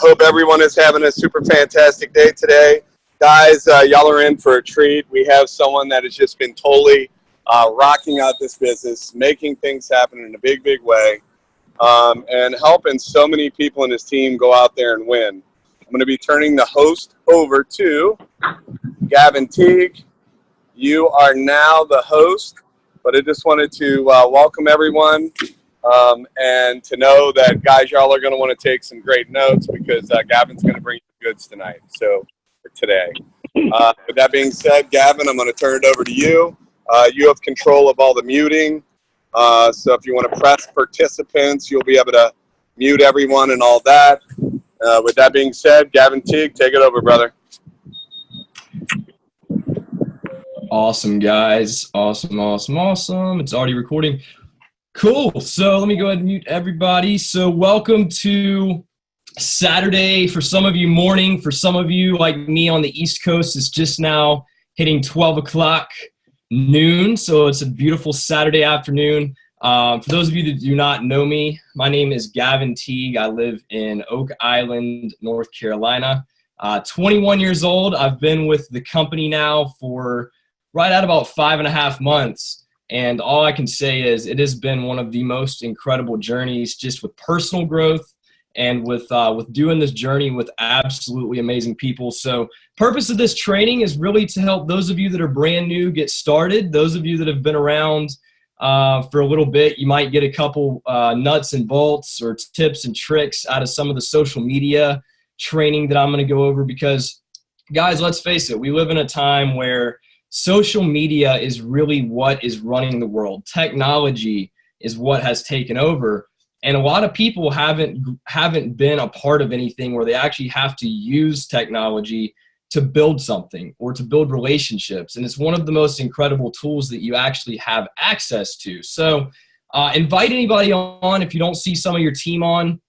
Hope everyone is having a super fantastic day today. Guys, y'all are in for a treat. We have someone that has just been totally rocking out this business, making things happen in a big, big way, and helping so many people in his team go out there and win. I'm going to be turning the host over to Gavin Teague. You are now the host, but I just wanted to welcome everyone. And to know that, guys, y'all are going to want to take some great notes because Gavin's going to bring you the goods tonight. So, for today. With that being said, Gavin, I'm going to turn it over to you. You have control of all the muting. So if you want to press participants, you'll be able to mute everyone and all that. With that being said, Gavin Teague, take it over, brother. Awesome, guys. Awesome. It's already recording. Cool. So let me go ahead and mute everybody. So welcome to Saturday. For some of you, morning. For some of you, like me on the East Coast, it's just now hitting 12 o'clock noon. So it's a beautiful Saturday afternoon. For those of you that do not know me, my name is Gavin Teague. I live in Oak Island, North Carolina. 21 years old. I've been with the company now for right at about 5.5 months. And all I can say is it has been one of the most incredible journeys just with personal growth and with doing this journey with absolutely amazing people. So purpose of this training is really to help those of you that are brand new get started. Those of you that have been around for a little bit, you might get a couple nuts and bolts or tips and tricks out of some of the social media training that I'm going to go over because, guys, let's face it, we live in a time where social media is really what is running the world. Technology is what has taken over. And a lot of people haven't been a part of anything where they actually have to use technology to build something or to build relationships. And it's one of the most incredible tools that you actually have access to. So invite anybody on if you don't see some of your team on.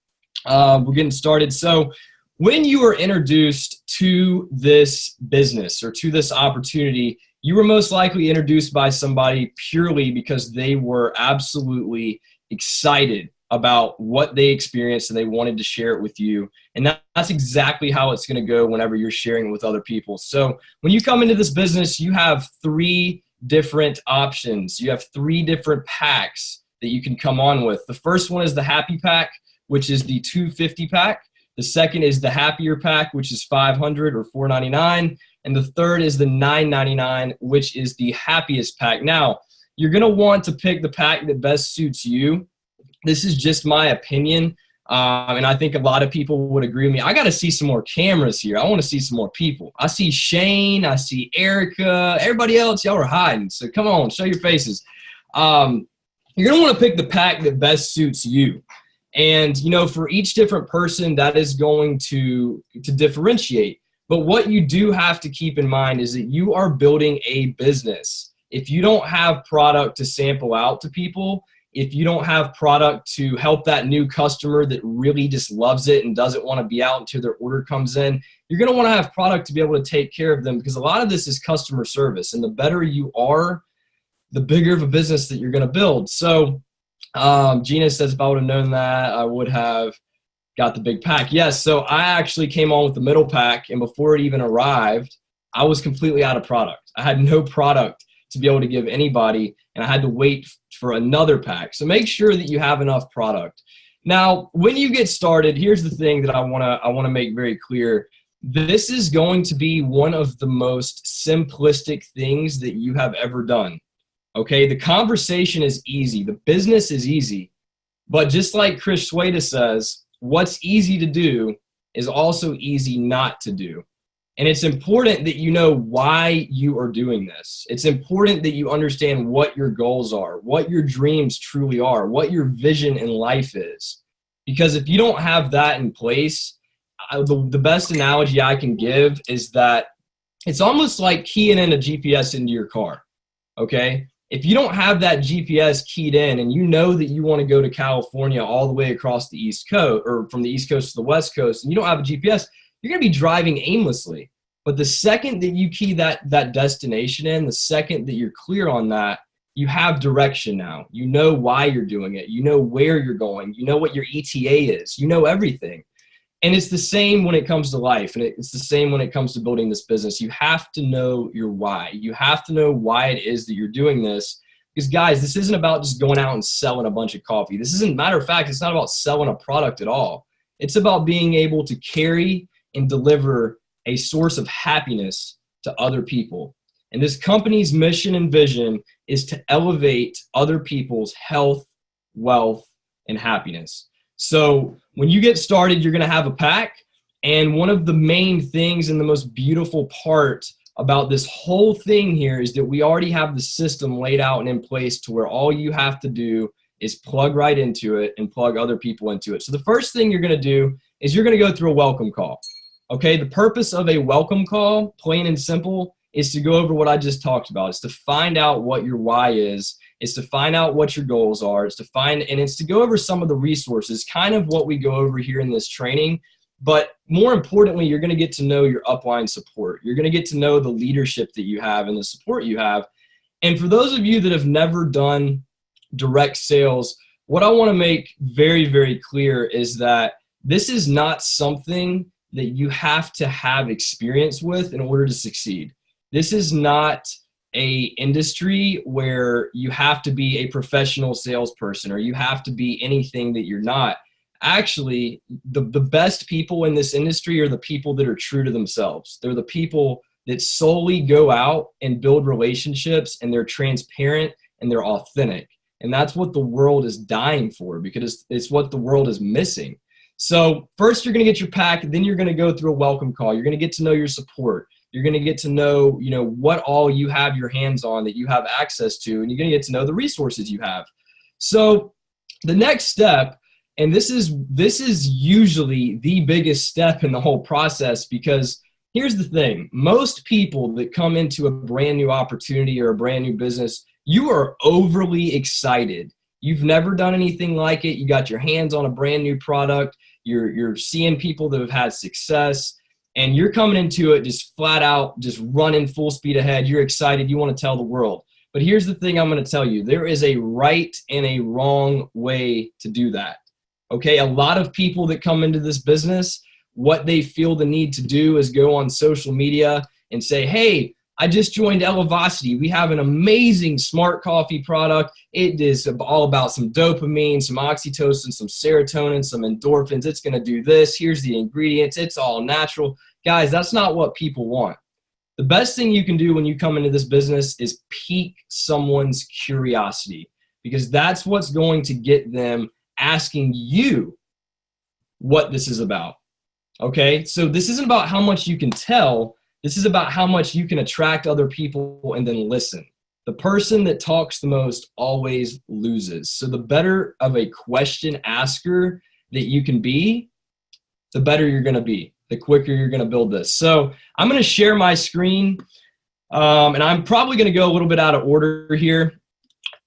We're getting started. So when you were introduced to this business or to this opportunity, you were most likely introduced by somebody purely because they were absolutely excited about what they experienced and they wanted to share it with you. And that's exactly how it's going to go whenever you're sharing it with other people. So when you come into this business, you have 3 different options. You have 3 different packs that you can come on with. The first one is the Happy Pack, which is the $250 pack. The second is the Happier Pack, which is $500 or $499. And the third is the $999, which is the Happiest Pack. Now, you're going to want to pick the pack that best suits you. This is just my opinion, and I think a lot of people would agree with me. I got to see some more cameras here. I want to see some more people. I see Shane. I see Erica. Everybody else, y'all are hiding. So come on, show your faces. You're going to want to pick the pack that best suits you. And, you know, for each different person, that is going to differentiate. But what you do have to keep in mind is that you are building a business. If you don't have product to sample out to people, if you don't have product to help that new customer that really just loves it and doesn't want to be out until their order comes in, you're going to want to have product to be able to take care of them because a lot of this is customer service. And the better you are, the bigger of a business that you're going to build. So Gina says, if I would have known that, I would have got the big pack. Yes, so I actually came on with the middle pack, and before it even arrived, I was completely out of product. I had no product to be able to give anybody, and I had to wait for another pack. So make sure that you have enough product. Now, when you get started, here's the thing that I want to make very clear. This is going to be one of the most simplistic things that you have ever done. Okay, the conversation is easy. The business is easy. But just like Chris Sweda says, what's easy to do is also easy not to do. And it's important that you know why you are doing this. It's important that you understand what your goals are, what your dreams truly are, what your vision in life is. Because if you don't have that in place, the best analogy I can give is that it's almost like keying in a GPS into your car, okay? If you don't have that GPS keyed in and you know that you want to go to California all the way across the East Coast or from the East Coast to the West Coast and you don't have a GPS, you're going to be driving aimlessly. But the second that you key that destination in, the second that you're clear on that, you have direction now. You know why you're doing it. You know where you're going. You know what your ETA is. You know everything. And it's the same when it comes to life, and it's the same when it comes to building this business. You have to know your why. You have to know why it is that you're doing this. Because guys, this isn't about just going out and selling a bunch of coffee. This isn't, matter of fact, it's not about selling a product at all. It's about being able to carry and deliver a source of happiness to other people. And this company's mission and vision is to elevate other people's health, wealth, and happiness. So when you get started, you're going to have a pack. And one of the main things and the most beautiful part about this whole thing here is that we already have the system laid out and in place to where all you have to do is plug right into it and plug other people into it. So the first thing you're going to do is you're going to go through a welcome call. Okay, the purpose of a welcome call, plain and simple, is to go over what I just talked about. It's to find out what your why is. It's to find out what your goals are. It's to go over some of the resources, kind of what we go over here in this training. But more importantly, you're going to get to know your upline support. You're going to get to know the leadership that you have and the support you have. And for those of you that have never done direct sales, what I want to make very, very clear is that this is not something that you have to have experience with in order to succeed. This is not a industry where you have to be a professional salesperson or you have to be anything that you're not. Actually, the best people in this industry are the people that are true to themselves. They're the people that solely go out and build relationships, and they're transparent and they're authentic. And that's what the world is dying for, because it's what the world is missing. So first you're going to get your pack, then you're going to go through a welcome call. You're going to get to know your support. You're going to get to know, what all you have your hands on that you have access to, and you're going to get to know the resources you have. So the next step, and this is usually the biggest step in the whole process, because here's the thing. Most people that come into a brand new opportunity or a brand new business, you are overly excited. You've never done anything like it. You got your hands on a brand new product. You're seeing people that have had success, and you're coming into it just flat out, just running full speed ahead. You're excited. You want to tell the world. But here's the thing I'm going to tell you. There is a right and a wrong way to do that. Okay, a lot of people that come into this business, what they feel the need to do is go on social media and say, hey, I just joined Elevocity. We have an amazing smart coffee product. It is all about some dopamine, some oxytocin, some serotonin, some endorphins. It's going to do this. Here's the ingredients. It's all natural. Guys, that's not what people want. The best thing you can do when you come into this business is pique someone's curiosity, because that's what's going to get them asking you what this is about. Okay, so this isn't about how much you can tell. This is about how much you can attract other people and then listen. The person that talks the most always loses. So the better of a question asker that you can be, the better you're going to be, the quicker you're going to build this. So I'm going to share my screen, and I'm probably going to go a little bit out of order here,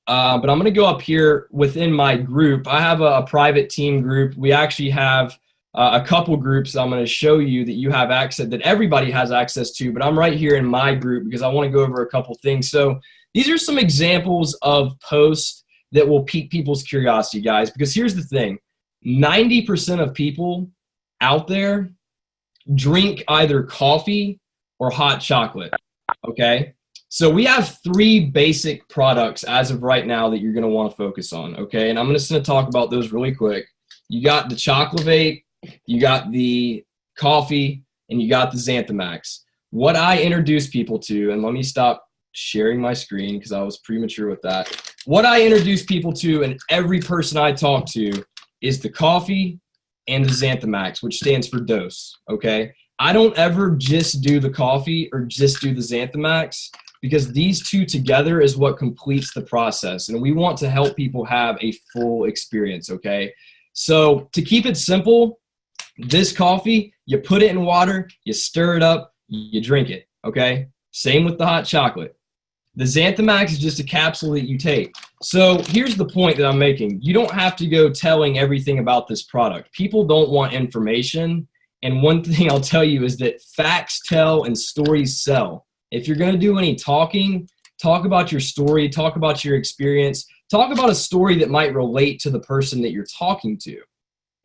but I'm going to go up here within my group. I have a private team group. We actually have a couple groups I'm going to show you that you have access, that everybody has access to, but I'm right here in my group because I want to go over a couple things. So these are some examples of posts that will pique people's curiosity, guys, because here's the thing. 90% of people out there drink either coffee or hot chocolate, okay? So we have 3 basic products as of right now that you're going to want to focus on, okay? And I'm just going to talk about those really quick. You got the Chocolate Vape, you got the coffee, and you got the Xanthamax. What I introduce people to, and let me stop sharing my screen because I was premature with that. What I introduce people to, and every person I talk to, is the coffee and the Xanthamax, which stands for dose, okay? I don't ever just do the coffee or just do the Xanthamax, because these two together is what completes the process, and we want to help people have a full experience, okay? So to keep it simple, this coffee, you put it in water, you stir it up, you drink it, okay? Same with the hot chocolate. The Xanthamax is just a capsule that you take. So here's the point that I'm making. You don't have to go telling everything about this product. People don't want information, and one thing I'll tell you is that facts tell and stories sell. If you're going to do any talking, talk about your story, talk about your experience, talk about a story that might relate to the person that you're talking to.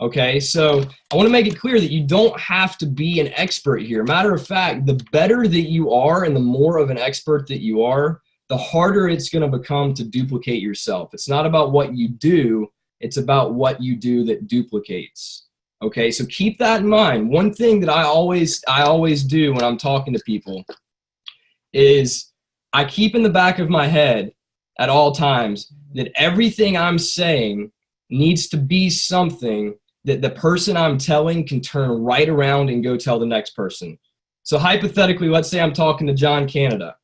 Okay, so I want to make it clear that you don't have to be an expert here. Matter of fact, the better that you are and the more of an expert that you are, the harder it's going to become to duplicate yourself. It's not about what you do, it's about what you do that duplicates. Okay, so keep that in mind. One thing that I always do when I'm talking to people is I keep in the back of my head at all times that everything I'm saying needs to be something that the person I'm telling can turn right around and go tell the next person. So hypothetically, let's say I'm talking to John Canada.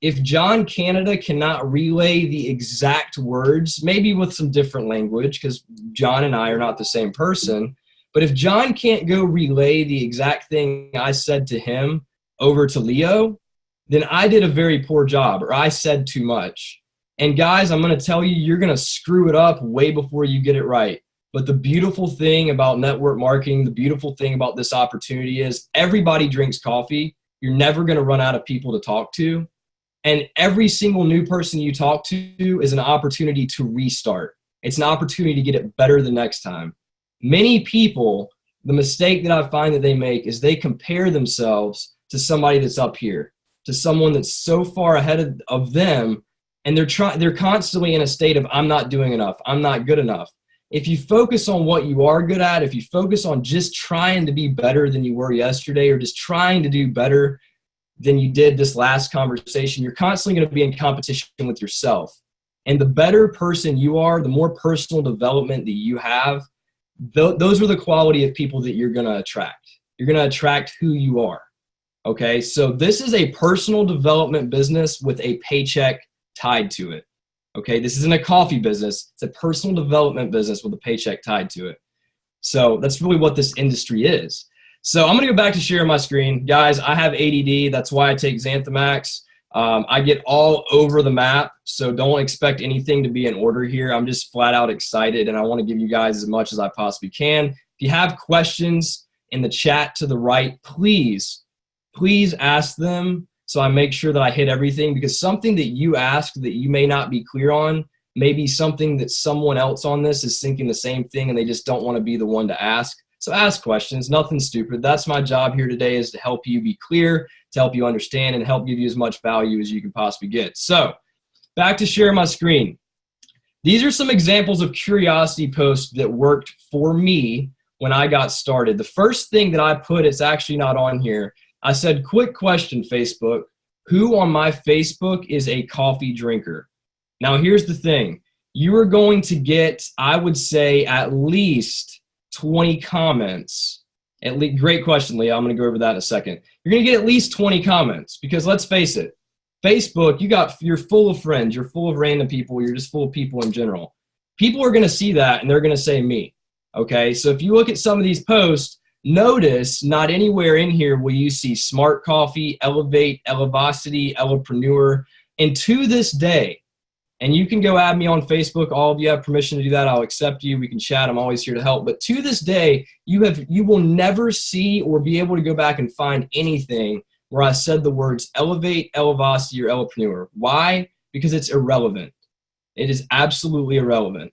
If John Canada cannot relay the exact words, maybe with some different language, because John and I are not the same person, but if John can't go relay the exact thing I said to him over to Leo, then I did a very poor job, or I said too much. And guys, I'm going to tell you, you're going to screw it up way before you get it right. But the beautiful thing about network marketing, the beautiful thing about this opportunity is everybody drinks coffee. You're never going to run out of people to talk to. And every single new person you talk to is an opportunity to restart. It's an opportunity to get it better the next time. Many people, the mistake that I find that they make is they compare themselves to somebody that's up here, to someone that's so far ahead of them, and they're constantly in a state of, I'm not doing enough, I'm not good enough. If you focus on what you are good at, if you focus on just trying to be better than you were yesterday, or just trying to do better than you did this last conversation, you're constantly going to be in competition with yourself. And the better person you are, the more personal development that you have, those are the quality of people that you're going to attract. You're going to attract who you are. Okay, so this is a personal development business with a paycheck tied to it. Okay, this isn't a coffee business. It's a personal development business with a paycheck tied to it. So that's really what this industry is. So I'm going to go back to sharing my screen. Guys, I have ADD. That's why I take Xanthamax. I get all over the map, so don't expect anything to be in order here. I'm just flat out excited, and I want to give you guys as much as I possibly can. If you have questions in the chat to the right, please ask them so I make sure that I hit everything, because something that you ask that you may not be clear on may be something that someone else on this is thinking the same thing and they just don't want to be the one to ask. So ask questions, nothing stupid. That's my job here today, is to help you be clear, to help you understand, and help give you as much value as you can possibly get. So back to share my screen. These are some examples of curiosity posts that worked for me when I got started. The first thing that I put, it's actually not on here. I said, quick question, Facebook. Who on my Facebook is a coffee drinker? Now, here's the thing. You are going to get, I would say, at least 20 comments. Great question, Leah. I'm going to go over that in a second. You're going to get at least 20 comments, because let's face it, Facebook, you're full of friends. You're full of random people. You're just full of people in general. People are going to see that, and they're going to say me. Okay, so if you look at some of these posts, notice not anywhere in here will you see Smart Coffee, Elevate, Elevosity, Elevpreneur. And to this day, and you can go add me on Facebook. All of you have permission to do that. I'll accept you. We can chat. I'm always here to help. But to this day, you will never see or be able to go back and find anything where I said the words Elevate, Elevosity, or Elevpreneur. Why? Because it's irrelevant. It is absolutely irrelevant.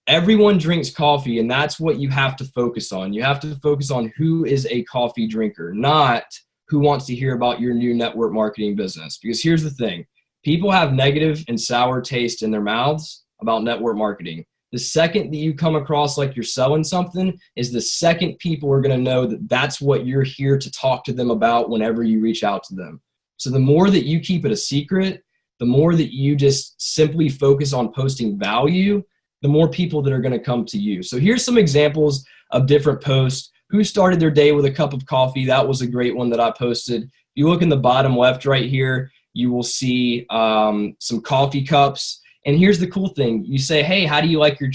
Everyone drinks coffee, and that's what you have to focus on. You have to focus on who is a coffee drinker, not who wants to hear about your new network marketing business. Because here's the thing. People have negative and sour taste in their mouths about network marketing. The second that you come across like you're selling something is the second people are going to know that that's what you're here to talk to them about whenever you reach out to them. So the more that you keep it a secret, the more that you just simply focus on posting value, the more people that are going to come to you. So here's some examples of different posts. Who started their day with a cup of coffee? That was a great one that I posted. If you look in the bottom left right here, you will see some coffee cups. And here's the cool thing. You say, hey, how do you like your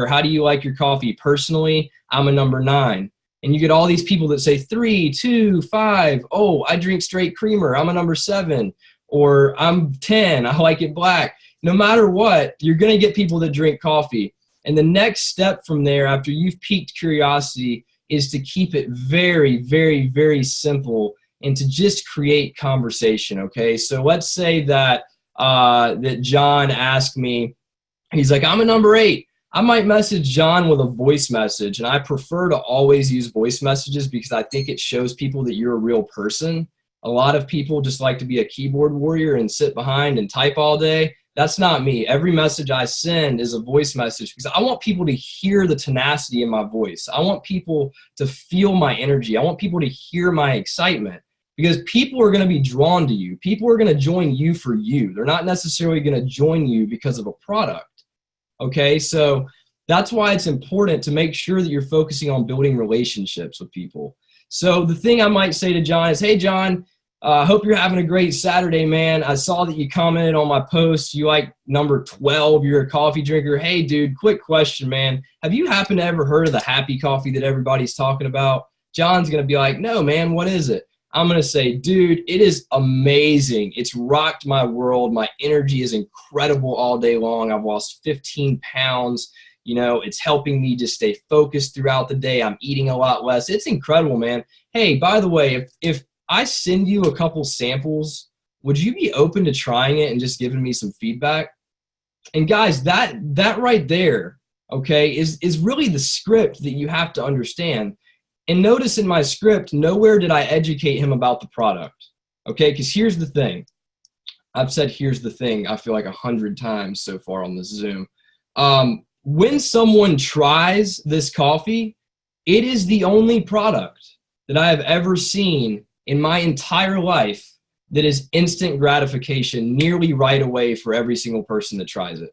how do you like your coffee? Personally, I'm a number 9. And you get all these people that say 3, 2, 5. Oh, I drink straight creamer. I'm a number 7. Or I'm 10. I like it black. No matter what, you're going to get people that drink coffee. And the next step from there, after you've piqued curiosity, is to keep it very, very, very simple and to just create conversation, okay? So let's say that John asked me, he's like, I'm a number 8. I might message John with a voice message, and I prefer to always use voice messages because I think it shows people that you're a real person. A lot of people just like to be a keyboard warrior and sit behind and type all day. That's not me. Every message I send is a voice message because I want people to hear the tenacity in my voice. I want people to feel my energy. I want people to hear my excitement because people are going to be drawn to you. People are going to join you for you. They're not necessarily going to join you because of a product. Okay, so that's why it's important to make sure that you're focusing on building relationships with people. So the thing I might say to John is, hey, John, I hope you're having a great Saturday, man. I saw that you commented on my post. You like number 12. You're a coffee drinker. Hey, dude, quick question, man. Have you happened to ever heard of the happy coffee that everybody's talking about? John's going to be like, no, man, what is it? I'm going to say, dude, it is amazing. It's rocked my world. My energy is incredible all day long. I've lost 15 pounds. You know, it's helping me just stay focused throughout the day. I'm eating a lot less. It's incredible, man. Hey, by the way, if I send you a couple samples, would you be open to trying it and just giving me some feedback? And guys, that right there, okay, is really the script that you have to understand. And notice in my script, nowhere did I educate him about the product, okay? Because here's the thing. I've said here's the thing, I feel like 100 times so far on this Zoom. When someone tries this coffee, it is the only product that I have ever seen in my entire life that is instant gratification nearly right away for every single person that tries it,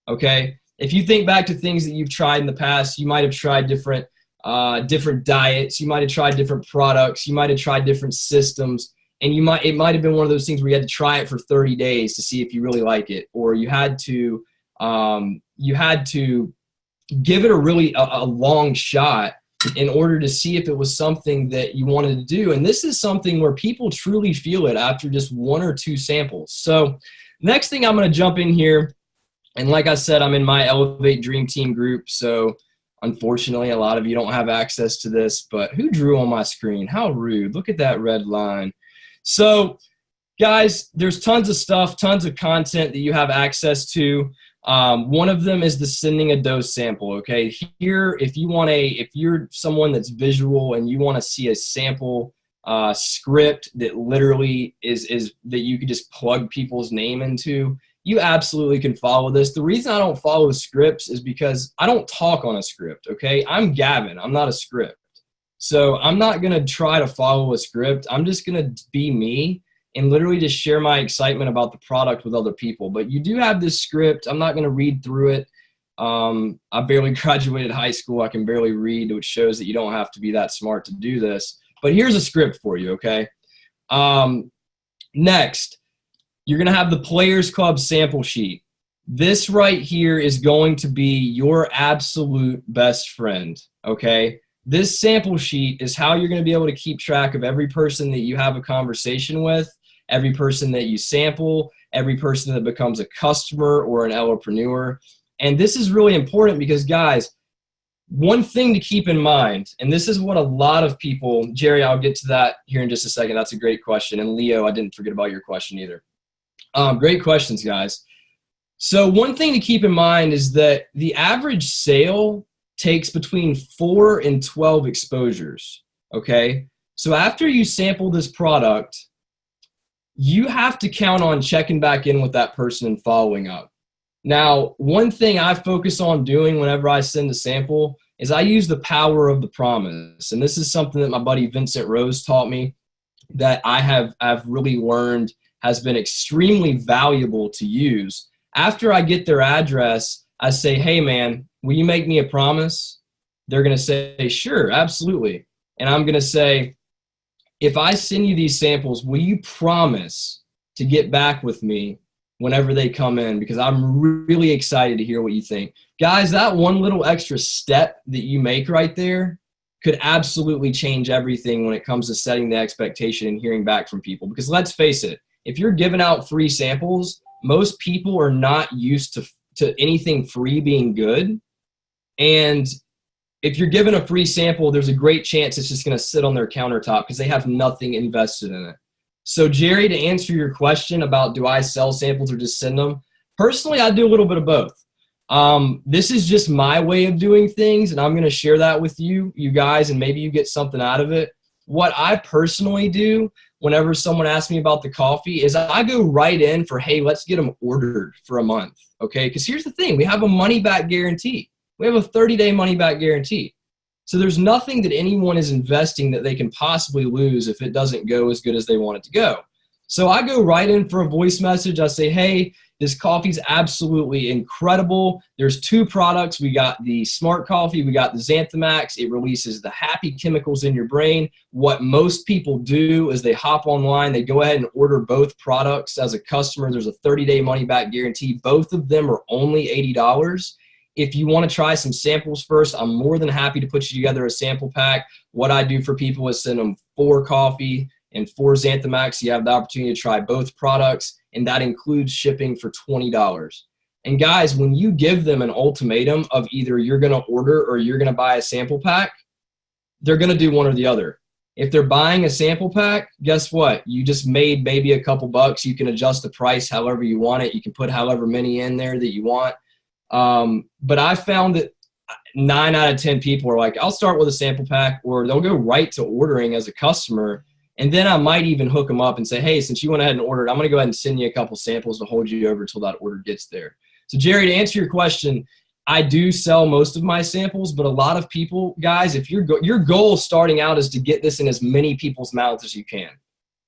okay? If you think back to things that you've tried in the past, you might have tried different diets, you might have tried different products, you might have tried different systems, and it might have been one of those things where you had to try it for 30 days to see if you really like it, or you had to give it a long shot in order to see if it was something that you wanted to do. And this is something where people truly feel it after just one or two samples. So next thing, I'm going to jump in here, and like I said, I'm in my Elevate Dream Team group, so unfortunately, a lot of you don't have access to this, but who drew on my screen? How rude. Look at that red line. So, guys, there's tons of stuff, tons of content that you have access to. One of them is the sending a dose sample, okay? Here, if you're someone that's visual and you want to see a sample script that literally is that you could just plug people's name into, you absolutely can follow this. The reason I don't follow scripts is because I don't talk on a script, okay? I'm Gavin. I'm not a script. So I'm not going to try to follow a script. I'm just going to be me and literally just share my excitement about the product with other people. But you do have this script. I'm not going to read through it. I barely graduated high school. I can barely read, which shows that you don't have to be that smart to do this. But here's a script for you, okay? Next, you're going to have the Players Club sample sheet. This right here is going to be your absolute best friend, okay? This sample sheet is how you're going to be able to keep track of every person that you have a conversation with, every person that you sample, every person that becomes a customer or an elopreneur. And this is really important because, guys, one thing to keep in mind, and this is what a lot of people, Jerry, I'll get to that here in just a second. That's a great question. And Leo, I didn't forget about your question either. Great questions, guys. So one thing to keep in mind is that the average sale takes between 4 and 12 exposures, okay? So after you sample this product, you have to count on checking back in with that person and following up. Now, one thing I focus on doing whenever I send a sample is I use the power of the promise. And this is something that my buddy Vincent Rose taught me that I've really learned has been extremely valuable to use. After I get their address, I say, hey, man, will you make me a promise? They're going to say, sure, absolutely. And I'm going to say, if I send you these samples, will you promise to get back with me whenever they come in? Because I'm really excited to hear what you think. Guys, that one little extra step that you make right there could absolutely change everything when it comes to setting the expectation and hearing back from people. Because let's face it, if you're giving out free samples, most people are not used to anything free being good. And if you're given a free sample, there's a great chance it's just going to sit on their countertop because they have nothing invested in it. So, Jerry, to answer your question about do I sell samples or just send them, personally, I do a little bit of both. This is just my way of doing things, and I'm going to share that with you guys, and maybe you get something out of it. What I personally do whenever someone asks me about the coffee is I go right in for, hey, let's get them ordered for a month, okay? Because here's the thing. We have a money-back guarantee. We have a 30-day money-back guarantee. So there's nothing that anyone is investing that they can possibly lose if it doesn't go as good as they want it to go. So I go right in for a voice message. I say, hey, this coffee's absolutely incredible. There's 2 products. We got the Smart Coffee. We got the Xanthamax. It releases the happy chemicals in your brain. What most people do is they hop online. They go ahead and order both products as a customer. There's a 30-day money-back guarantee. Both of them are only $80. If you want to try some samples first, I'm more than happy to put you together a sample pack. What I do for people is send them 4 coffee and 4 Xanthamax. You have the opportunity to try both products, and that includes shipping for $20. And guys, when you give them an ultimatum of either you're going to order or you're going to buy a sample pack, they're going to do one or the other. If they're buying a sample pack, guess what? You just made maybe a couple bucks. You can adjust the price however you want it. You can put however many in there that you want. But I found that 9 out of 10 people are like, I'll start with a sample pack, or they'll go right to ordering as a customer. And then I might even hook them up and say, hey, since you went ahead and ordered, I'm going to go ahead and send you a couple samples to hold you over until that order gets there. So Jerry, to answer your question, I do sell most of my samples, but a lot of people, guys, if your goal starting out is to get this in as many people's mouths as you can.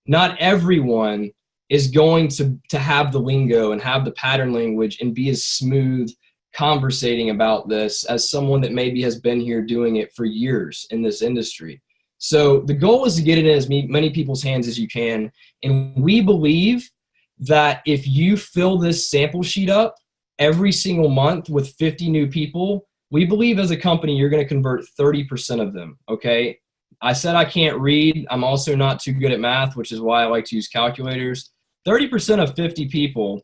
Not everyone is going to have the lingo and have the pattern language and be as smooth conversating about this as someone that maybe has been here doing it for years in this industry. So the goal is to get it in as many people's hands as you can. And we believe that if you fill this sample sheet up every single month with 50 new people, we believe as a company you're going to convert 30% of them, okay? I said I can't read. I'm also not too good at math, which is why I like to use calculators. 30% of 50 people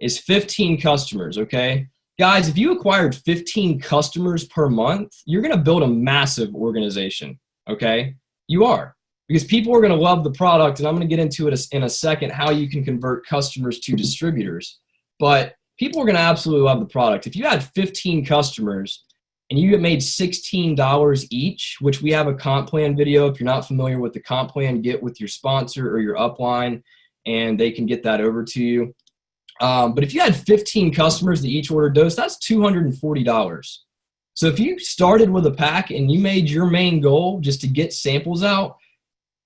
is 15 customers, okay? Guys, if you acquired 15 customers per month, you're going to build a massive organization, okay? You are. Because people are going to love the product, and I'm going to get into it in a second, how you can convert customers to distributors. But people are going to absolutely love the product. If you had 15 customers and you made $16 each, which we have a comp plan video. If you're not familiar with the comp plan, get with your sponsor or your upline, and they can get that over to you. But if you had 15 customers that each ordered dose, that's $240. So if you started with a pack and you made your main goal just to get samples out,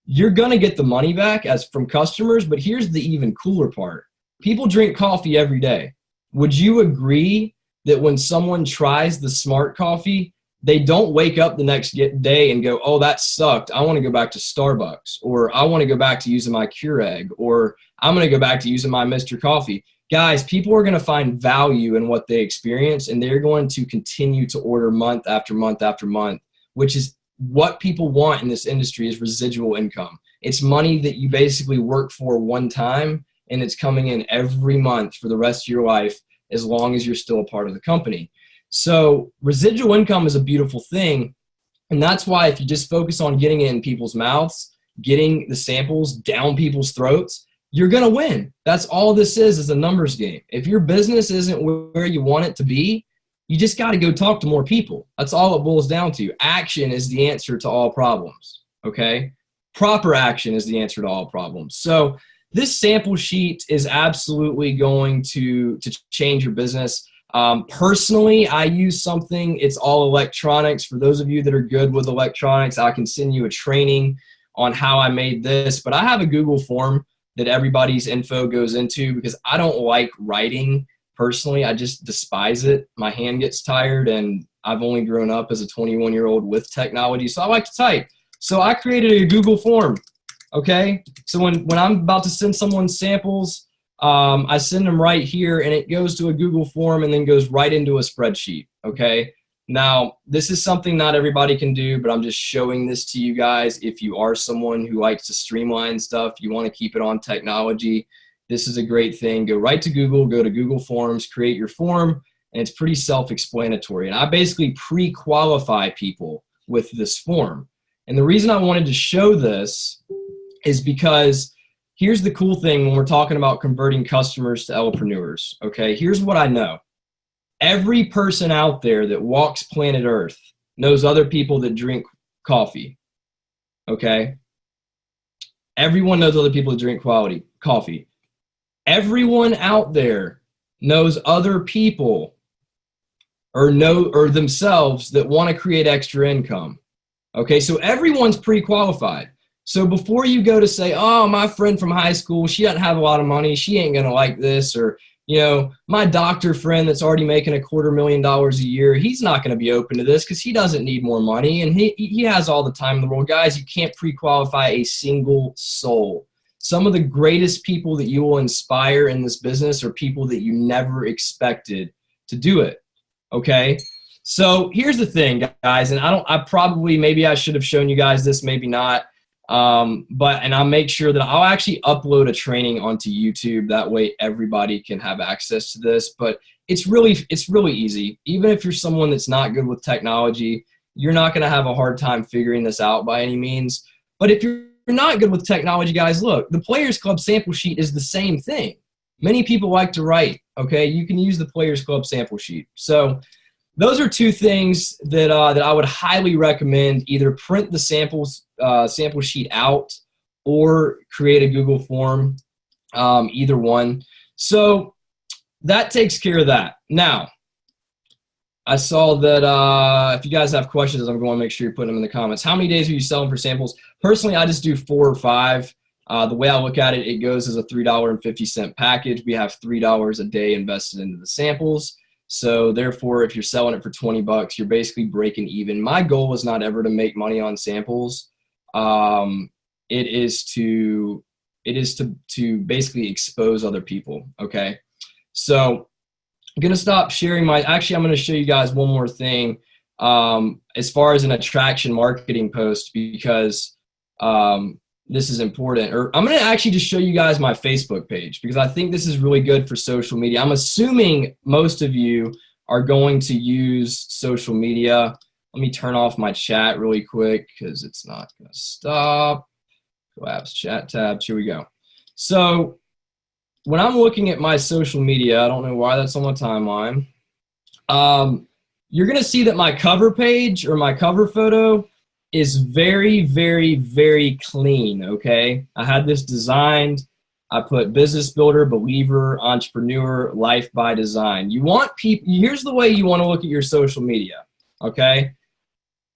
you're going to get the money back as from customers. But here's the even cooler part. People drink coffee every day. Would you agree that when someone tries the Smart Coffee, they don't wake up the next day and go, oh, that sucked. I want to go back to Starbucks, or I want to go back to using my Keurig, or I'm going to go back to using my Mr. Coffee. Guys, people are going to find value in what they experience, and they're going to continue to order month after month after month, which is what people want in this industry is residual income. It's money that you basically work for one time, and it's coming in every month for the rest of your life as long as you're still a part of the company. So residual income is a beautiful thing, and that's why if you just focus on getting it in people's mouths, getting the samples down people's throats, you're going to win. That's all this is a numbers game. If your business isn't where you want it to be, you just got to go talk to more people. That's all it boils down to. Action is the answer to all problems, okay? Proper action is the answer to all problems. So this sample sheet is absolutely going to change your business. Personally, I use something. It's all electronics. For those of you that are good with electronics, I can send you a training on how I made this. But I have a Google form that everybody's info goes into because I don't like writing personally. I just despise it. My hand gets tired, and I've only grown up as a 21-year-old with technology, so I like to type. So I created a Google form, okay? So when I'm about to send someone samples, I send them right here, and it goes to a Google form and then goes right into a spreadsheet, okay? Now, this is something not everybody can do, but I'm just showing this to you guys. If you are someone who likes to streamline stuff, you want to keep it on technology, this is a great thing. Go right to Google, go to Google Forms, create your form, and it's pretty self-explanatory. And I basically pre-qualify people with this form. And the reason I wanted to show this is because here's the cool thing when we're talking about converting customers to entrepreneurs, okay? Here's what I know. Every person out there that walks planet Earth knows other people that drink coffee, okay? Everyone knows other people that drink quality coffee. Everyone out there knows other people or themselves that want to create extra income. Okay, so everyone's pre-qualified. So before you go to say, oh, my friend from high school, she doesn't have a lot of money, she ain't gonna like this, or my doctor friend that's already making $250,000 a year, he's not gonna be open to this because he doesn't need more money and he has all the time in the world. Guys, you can't pre-qualify a single soul. Some of the greatest people that you will inspire in this business are people that you never expected to do it. Okay? So here's the thing, guys, and maybe I should have shown you guys this, maybe not. And I'll make sure that I'll actually upload a training onto YouTube. That way everybody can have access to this. But it's really easy. Even if you're someone that's not good with technology, you're not going to have a hard time figuring this out by any means. But if you're not good with technology, guys, look, the Players Club sample sheet is the same thing. Many people like to write, okay? You can use the Players Club sample sheet. So those are two things that I would highly recommend. Either print the sample sheet out or create a Google form, either one. So that takes care of that. Now, I saw that if you guys have questions, I'm going to make sure you're putting them in the comments. How many days are you selling for samples? Personally, I just do 4 or 5. The way I look at it, it goes as a $3.50 package. We have $3 a day invested into the samples. So therefore, if you're selling it for $20, you're basically breaking even. My goal is not ever to make money on samples. It is to basically expose other people. Okay. So I'm going to stop sharing I'm going to show you guys one more thing, as far as an attraction marketing post, because, this is important. Or I'm going to actually just show you guys my Facebook page because I think this is really good for social media. I'm assuming most of you are going to use social media. Let me turn off my chat really quick because it's not going to stop. Go apps, chat tabs. Here we go. So when I'm looking at my social media, I don't know why that's on my timeline. You're going to see that my cover page or my cover photo is very, very, very clean, okay? I had this designed. I put business builder, believer, entrepreneur, life by design. You want people, here's the way you want to look at your social media, okay?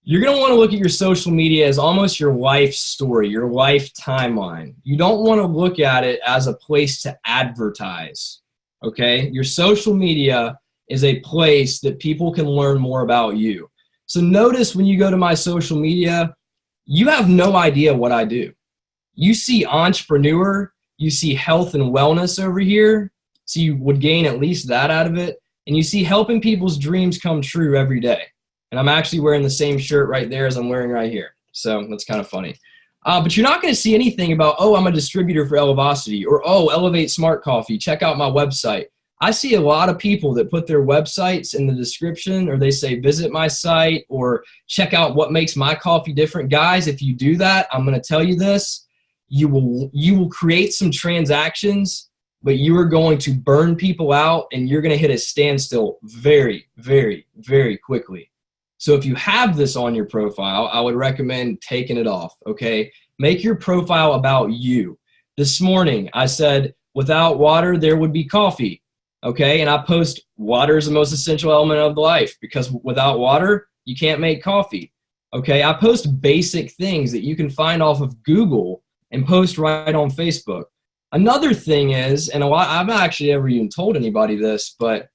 You're going to want to look at your social media as almost your life story, your life timeline. You don't want to look at it as a place to advertise, okay? Your social media is a place that people can learn more about you. So notice when you go to my social media, you have no idea what I do. You see entrepreneur, you see health and wellness over here, so you would gain at least that out of it. And you see helping people's dreams come true every day. And I'm actually wearing the same shirt right there as I'm wearing right here. So that's kind of funny. But you're not going to see anything about, oh, I'm a distributor for Elevocity, or, oh, Elevate Smart Coffee, check out my website. I see a lot of people that put their websites in the description, or they say visit my site or check out what makes my coffee different. Guys, if you do that, I'm going to tell you this, you will create some transactions, but you are going to burn people out and you're going to hit a standstill very, very, very quickly. So if you have this on your profile, I would recommend taking it off, okay? Make your profile about you. This morning, I said, without water, there would be coffee. Okay, and I post water is the most essential element of life because without water, you can't make coffee. Okay, I post basic things that you can find off of Google and post right on Facebook. Another thing is, and I've not actually ever even told anybody this, but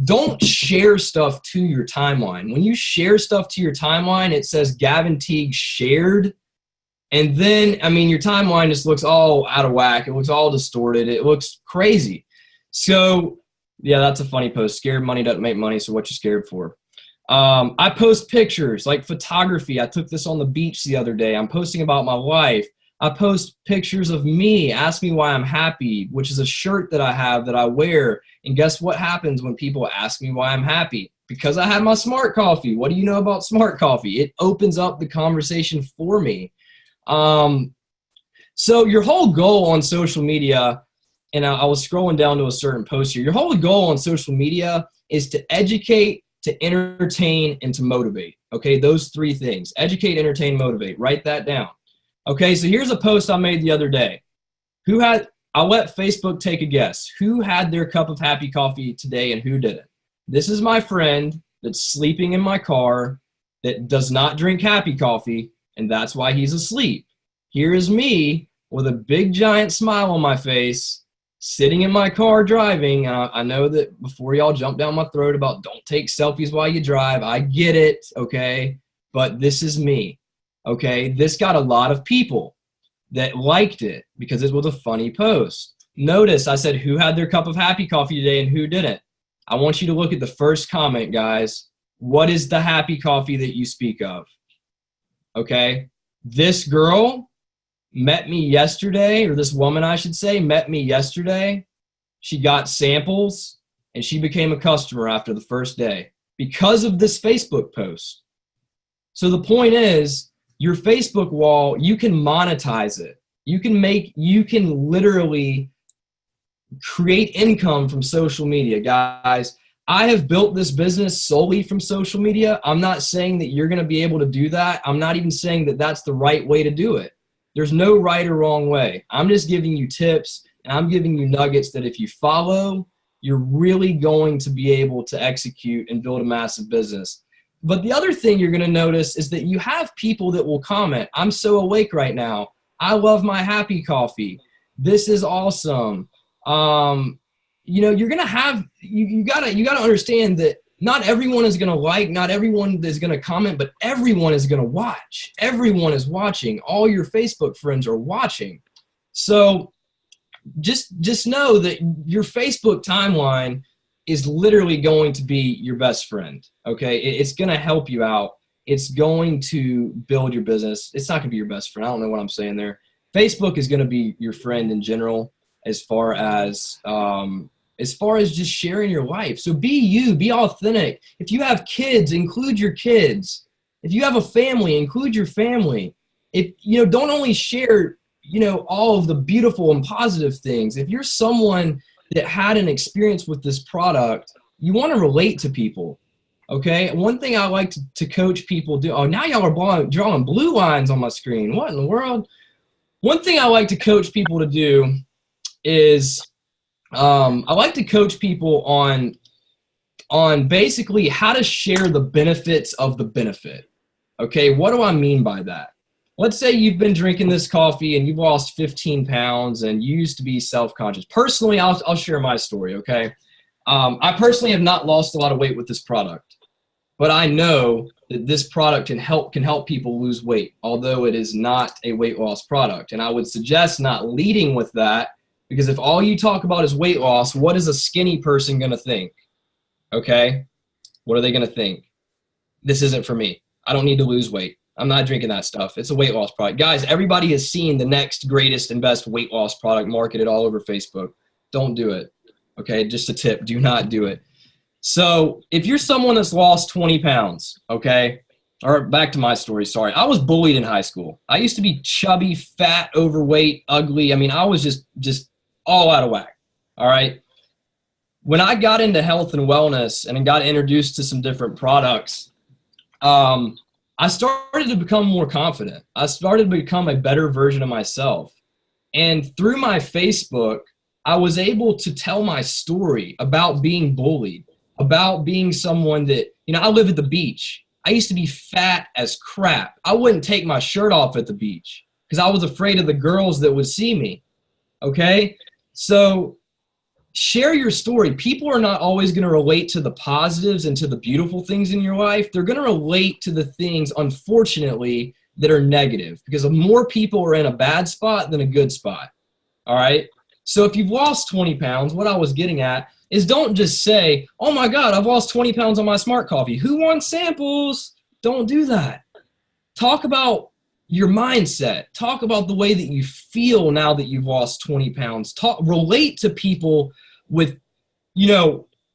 don't share stuff to your timeline. When you share stuff to your timeline, it says Gavin Teague shared. And then, I mean, your timeline just looks all out of whack. It looks all distorted. It looks crazy. So, yeah, that's a funny post. Scared money doesn't make money, so what you scared for? I post pictures, like photography. I took this on the beach the other day. I'm posting about my life. I post pictures of me. Ask me why I'm happy, which is a shirt that I have that I wear. And guess what happens when people ask me why I'm happy? Because I had my smart coffee. What do you know about smart coffee? It opens up the conversation for me. So your whole goal on social media, and I was scrolling down to a certain post here, your whole goal on social media is to educate, to entertain, and to motivate. Okay, those three things. Educate, entertain, motivate. Write that down. Okay, so here's a post I made the other day. I'll let Facebook take a guess. Who had their cup of happy coffee today and who didn't? This is my friend that's sleeping in my car that does not drink happy coffee, and that's why he's asleep. Here is me with a big giant smile on my face, sitting in my car driving. And I know that before y'all jump down my throat about don't take selfies while you drive, I get it, okay? But this is me, okay? This got a lot of people that liked it because it was a funny post. Notice I said who had their cup of happy coffee today and who didn't. I want you to look at the first comment, guys. What is the happy coffee that you speak of? Okay? This girl met me yesterday, or this woman, I should say, met me yesterday. She got samples, and she became a customer after the first day because of this Facebook post. So the point is, your Facebook wall, you can monetize it. You can literally create income from social media, guys. I have built this business solely from social media. I'm not saying that you're going to be able to do that. I'm not even saying that that's the right way to do it. There's no right or wrong way. I'm just giving you tips, and I'm giving you nuggets that if you follow, you're really going to be able to execute and build a massive business. But the other thing you're going to notice is that you have people that will comment, I'm so awake right now. I love my happy coffee. This is awesome. You're going to have, you gotta understand that not everyone is going to like, not everyone is going to comment, but everyone is going to watch. Everyone is watching. All your Facebook friends are watching. So just know that your Facebook timeline is literally going to be your best friend. Okay. It's going to help you out. It's going to build your business. It's not going to be your best friend. I don't know what I'm saying there. Facebook is going to be your friend in general, as far as just sharing your life. So be you, be authentic. If you have kids, include your kids. If you have a family, include your family. If don't only share, all of the beautiful and positive things. If you're someone that had an experience with this product, you want to relate to people. Okay. One thing I like to coach people do. Oh, now y'all are drawing blue lines on my screen. What in the world? One thing I like to coach people to do is I like to coach people on basically how to share the benefits of the benefit. Okay, what do I mean by that? Let's say you've been drinking this coffee and you've lost 15 pounds and you used to be self-conscious. Personally, I'll share my story, okay? I personally have not lost a lot of weight with this product, but I know that this product can help people lose weight, although it is not a weight loss product. And I would suggest not leading with that, because if all you talk about is weight loss, what is a skinny person going to think? Okay? What are they going to think? This isn't for me. I don't need to lose weight. I'm not drinking that stuff. It's a weight loss product. Guys, everybody has seen the next greatest and best weight loss product marketed all over Facebook. Don't do it. Okay? Just a tip. Do not do it. So if you're someone that's lost 20 pounds, okay? Or back to my story, sorry. I was bullied in high school. I used to be chubby, fat, overweight, ugly. I mean, I was just all out of whack, all right? When I got into health and wellness and got introduced to some different products, I started to become more confident. I started to become a better version of myself. And through my Facebook, I was able to tell my story about being bullied, about being someone that, I live at the beach. I used to be fat as crap. I wouldn't take my shirt off at the beach because I was afraid of the girls that would see me. Okay? So share your story. People are not always going to relate to the positives and to the beautiful things in your life. They're going to relate to the things, unfortunately, that are negative, because more people are in a bad spot than a good spot. All right? So if you've lost 20 pounds, what I was getting at is don't just say, oh my God, I've lost 20 pounds on my Smart Coffee. Who wants samples? Don't do that. Talk about your mindset. Talk about the way that you feel now that you've lost 20 pounds. Relate to people with,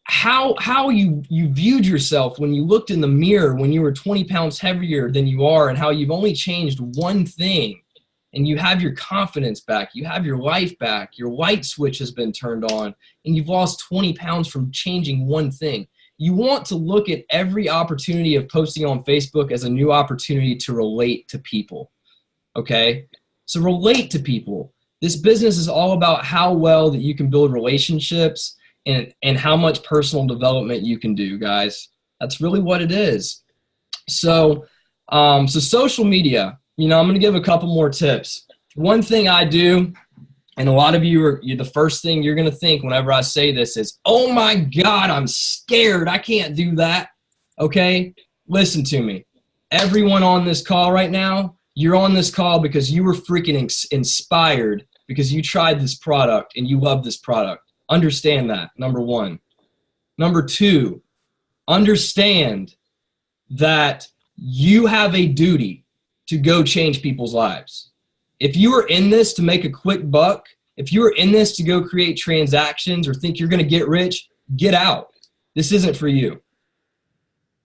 how you viewed yourself when you looked in the mirror when you were 20 pounds heavier than you are, and how you've only changed one thing. And you have your confidence back. You have your life back. Your light switch has been turned on. And you've lost 20 pounds from changing one thing. you want to look at every opportunity of posting on Facebook as a new opportunity to relate to people, okay? So relate to people. This business is all about how well that you can build relationships and how much personal development you can do, guys. That's really what it is. So, so social media, I'm going to give a couple more tips. One thing I do, and a lot of you the first thing you're going to think whenever I say this is, oh my God, I'm scared. I can't do that. Okay. Listen to me. Everyone on this call right now, you're on this call because you were freaking inspired because you tried this product and you love this product. Understand that. Number one. Number two, understand that you have a duty to go change people's lives. If you are in this to make a quick buck, if you're in this to go create transactions or think you're going to get rich, get out. This isn't for you.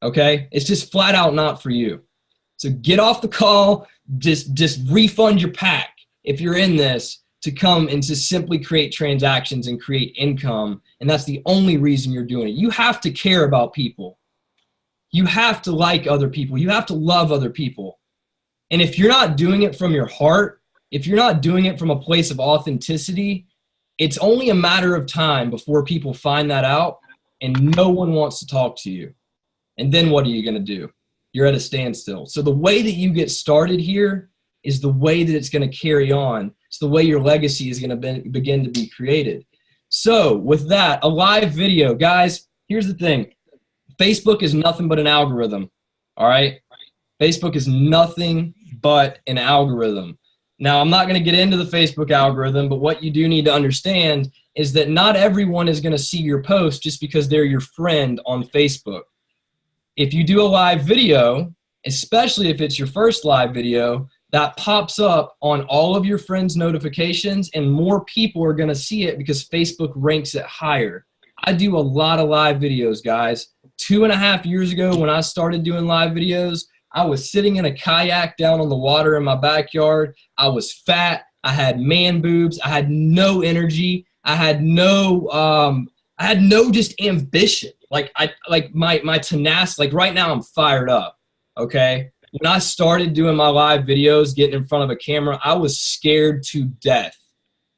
Okay? It's just flat out not for you. So get off the call, just refund your pack if you're in this to come and to simply create transactions and create income, and that's the only reason you're doing it. You have to care about people. You have to like other people. You have to love other people. And if you're not doing it from your heart, if you're not doing it from a place of authenticity, it's only a matter of time before people find that out and no one wants to talk to you. And then what are you going to do? You're at a standstill. So the way that you get started here is the way that it's going to carry on. It's the way your legacy is going to begin to be created. So with that, a live video. Guys, here's the thing. Facebook is nothing but an algorithm, all right? Facebook is nothing but an algorithm. Now, I'm not going to get into the Facebook algorithm, but what you do need to understand is that not everyone is going to see your post just because they're your friend on Facebook. If you do a live video, especially if it's your first live video, that pops up on all of your friends' notifications and more people are going to see it because Facebook ranks it higher. I do a lot of live videos, guys. 2.5 years ago when I started doing live videos, I was sitting in a kayak down on the water in my backyard. I was fat. I had man boobs. I had no energy. I had no just ambition. Like my tenacity. Like right now I'm fired up. Okay. When I started doing my live videos, getting in front of a camera, I was scared to death.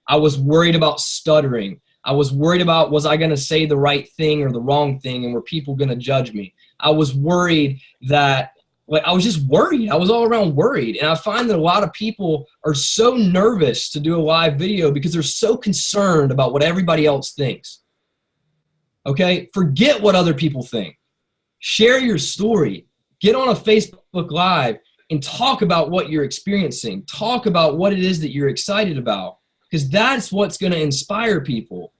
I was worried about stuttering. I was worried about, was I going to say the right thing or the wrong thing, and were people going to judge me? I was worried that, I was just worried. I was all around worried. And I find that a lot of people are so nervous to do a live video because they're so concerned about what everybody else thinks. Okay? Forget what other people think. Share your story. Get on a Facebook Live and talk about what you're experiencing. Talk about what it is that you're excited about, because that's what's going to inspire people.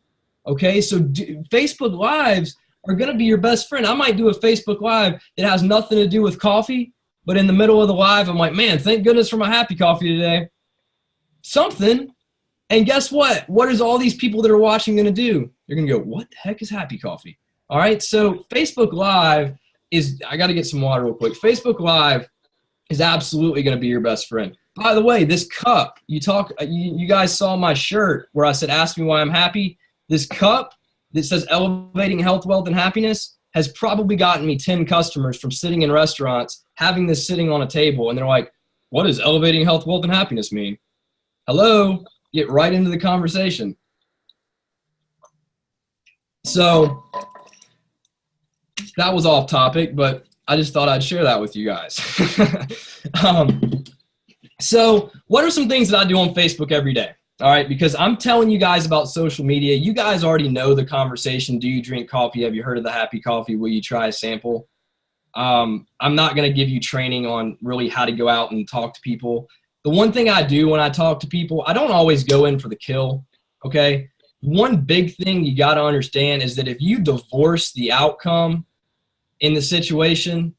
Okay, so Facebook Lives are going to be your best friend. I might do a Facebook Live that has nothing to do with coffee, but in the middle of the live, I'm like, man, thank goodness for my happy coffee today. Something. And guess what? What is all these people that are watching going to do? They're going to go, what the heck is happy coffee? All right, so Facebook Live is, I got to get some water real quick. Facebook Live is absolutely going to be your best friend. By the way, this cup, you guys saw my shirt where I said, ask me why I'm happy. This cup that says elevating health, wealth, and happiness has probably gotten me 10 customers from sitting in restaurants, having this sitting on a table. And they're like, what does elevating health, wealth, and happiness mean? Hello, get right into the conversation. So that was off topic, but I just thought I'd share that with you guys. So what are some things that I do on Facebook every day? All right, because I'm telling you guys about social media. You guys already know the conversation. Do you drink coffee? Have you heard of the happy coffee? Will you try a sample? I'm not going to give you training on really how to go out and talk to people. The one thing I do when I talk to people, I don't always go in for the kill, okay? One big thing you got to understand is that if you divorce the outcome in the situation,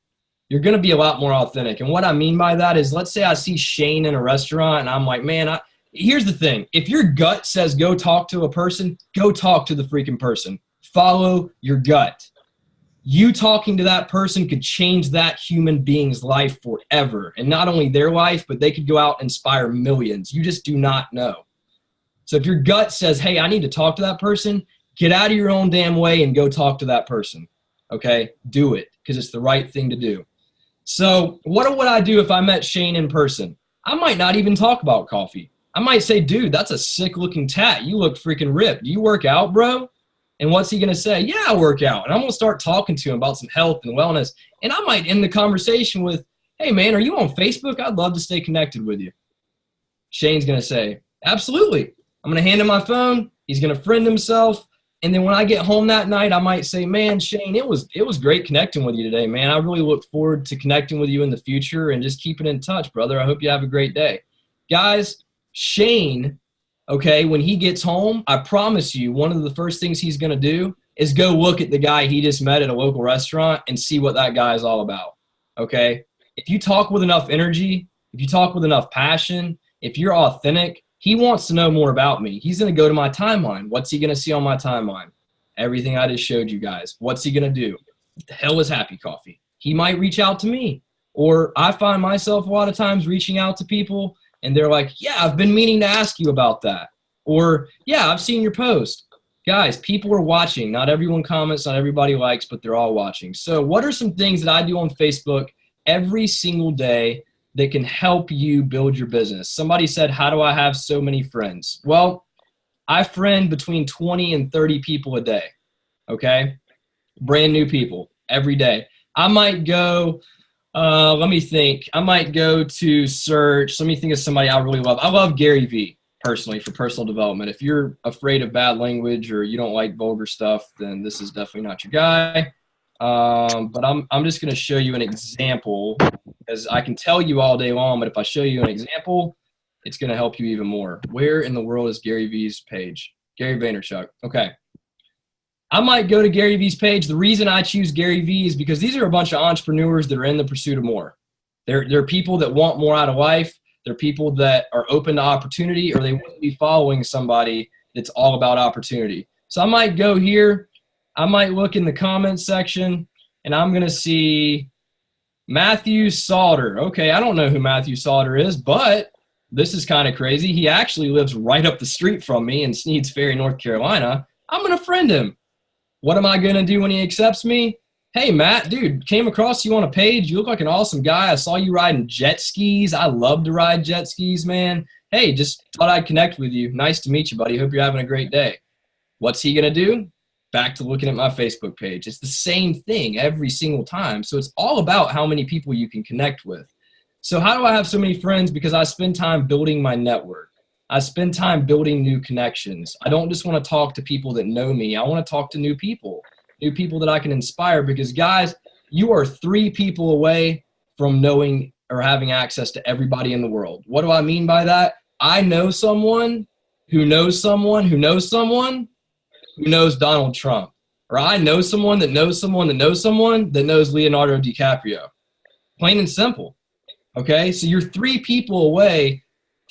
you're going to be a lot more authentic. And what I mean by that is, let's say I see Shane in a restaurant and I'm like, man, here's the thing. If your gut says go talk to a person, go talk to the freaking person. Follow your gut. You talking to that person could change that human being's life forever. And not only their life, but they could go out and inspire millions. You just do not know. So if your gut says, hey, I need to talk to that person, get out of your own damn way and go talk to that person. Okay? Do it because it's the right thing to do. So what would I do if I met Shane in person? I might not even talk about coffee. I might say, dude, that's a sick looking tat. You look freaking ripped. Do you work out, bro? And what's he going to say? Yeah, I work out. And I'm going to start talking to him about some health and wellness. And I might end the conversation with, hey, man, are you on Facebook? I'd love to stay connected with you. Shane's going to say, absolutely. I'm going to hand him my phone. He's going to friend himself. And then when I get home that night, I might say, man, Shane, it was great connecting with you today, man. I really look forward to connecting with you in the future and just keeping in touch, brother. I hope you have a great day. Guys, Shane, okay, when he gets home, I promise you one of the first things he's going to do is go look at the guy he just met at a local restaurant and see what that guy is all about, okay? If you talk with enough energy, if you talk with enough passion, if you're authentic, he wants to know more about me. He's going to go to my timeline. What's he going to see on my timeline? Everything I just showed you guys. What's he going to do? What the hell is Happy Coffee? He might reach out to me. Or I find myself a lot of times reaching out to people, and they're like, yeah, I've been meaning to ask you about that. Or, yeah, I've seen your post. Guys, people are watching. Not everyone comments, not everybody likes, but they're all watching. So what are some things that I do on Facebook every single day that can help you build your business? Somebody said, how do I have so many friends? Well, I friend between 20 and 30 people a day, okay? Brand new people every day. I might go, let me think. I might go to search. Let me think of somebody I really love. I love Gary Vee personally for personal development. If you're afraid of bad language or you don't like vulgar stuff, then this is definitely not your guy. But I'm just going to show you an example, because I can tell you all day long, but if I show you an example, it's going to help you even more. Where in the world is Gary Vee's page? Gary Vaynerchuk. Okay. I might go to Gary Vee's page. The reason I choose Gary Vee is because these are a bunch of entrepreneurs that are in the pursuit of more. They're people that want more out of life. They're people that are open to opportunity, or they wouldn't be following somebody that's all about opportunity. So I might go here. I might look in the comments section, and I'm going to see Matthew Sauter. Okay, I don't know who Matthew Sauter is, but this is kind of crazy. He actually lives right up the street from me in Sneads Ferry, North Carolina. I'm going to friend him. What am I going to do when he accepts me? Hey, Matt, dude, came across you on a page. You look like an awesome guy. I saw you riding jet skis. I love to ride jet skis, man. Hey, just thought I'd connect with you. Nice to meet you, buddy. Hope you're having a great day. What's he going to do? Back to looking at my Facebook page. It's the same thing every single time. So it's all about how many people you can connect with. So how do I have so many friends? Because I spend time building my network. I spend time building new connections. I don't just want to talk to people that know me. I want to talk to new people that I can inspire, because guys, you are 3 people away from knowing or having access to everybody in the world. What do I mean by that? I know someone who knows someone who knows someone who knows Donald Trump. Or I know someone that knows someone that knows someone that knows Leonardo DiCaprio. Plain and simple. Okay? So you're 3 people away